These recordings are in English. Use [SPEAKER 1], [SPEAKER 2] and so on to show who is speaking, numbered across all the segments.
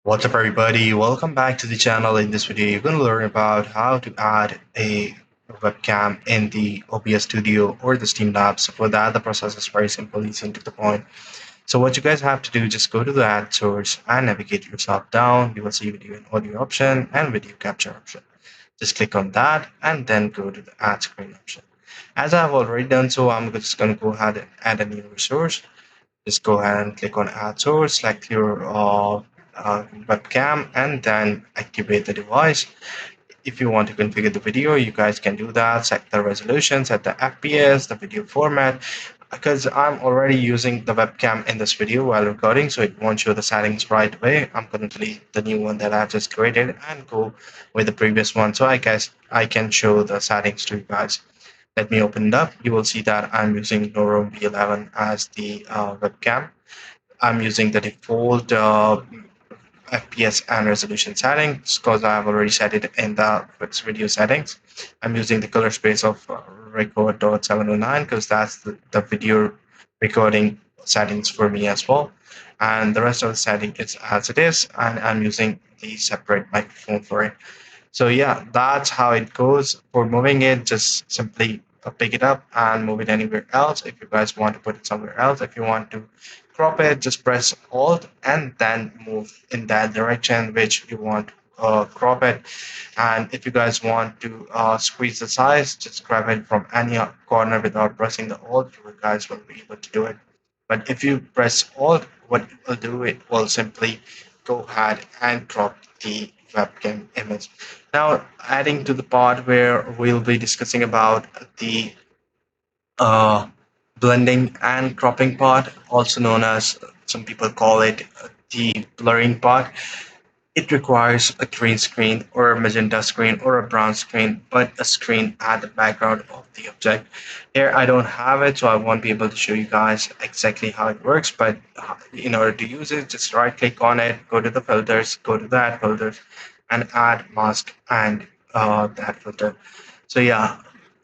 [SPEAKER 1] What's up everybody, welcome back to the channel. In this video you're going to learn about how to add a webcam in the OBS Studio or the Streamlabs. So for that the process is very simple, easy and to the point. So what you guys have to do, just go to the add source and navigate yourself down. You will see video and audio option and video capture option. Just click on that and then go to the add screen option. As I've already done so, I'm just going to go ahead and add a new resource. Just go ahead and click on add source, select your webcam, and then activate the device. If you want to configure the video, you guys can do that. Set the resolution, set the FPS, the video format. Because I'm already using the webcam in this video while recording, so it won't show the settings right away. I'm going to delete the new one that I've just created and go with the previous one, so I guess I can show the settings to you guys. Let me open it up. You will see that I'm using Norom B11 as the webcam. I'm using the default FPS and resolution settings because I've already set it in the fixed video settings. I'm using the color space of record.709 because that's the video recording settings for me as well. And the rest of the setting is as it is, and I'm using the separate microphone for it. So yeah, that's how it goes. For moving it, just simply pick it up and move it anywhere else. If you guys want to put it somewhere else, if you want to crop it, just press Alt and then move in that direction which you want to crop it. And if you guys want to squeeze the size, just grab it from any corner without pressing the Alt. You guys will be able to do it. But if you press Alt, what it will do, it will simply go ahead and crop the webcam image. Now, adding to the part where we'll be discussing about the uh, blending and cropping part, also known as some people call it the blurring part. It requires a green screen or a magenta screen or a brown screen, but a screen at the background of the object. Here I don't have it, so I won't be able to show you guys exactly how it works, but in order to use it, just right click on it, go to the filters, go to the add filters, and add mask and that filter. So yeah,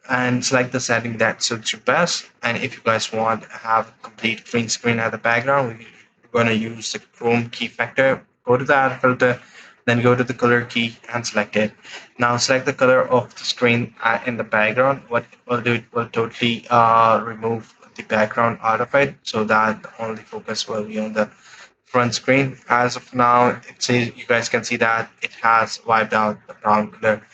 [SPEAKER 1] and select the setting that suits you best. And if you guys want to have a complete green screen at the background, we're going to use the chrome key factor. Go to the add filter, then go to the color key and select it. Now select the color of the screen in the background. What it will do, it will totally remove the background out of it, so that the only focus will be on the front screen. As of now, it says, you guys can see that it has wiped out the brown color,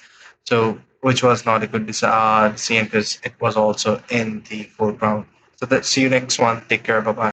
[SPEAKER 1] so which was not a good decision because it was also in the foreground. So see you next one. Take care. Bye bye.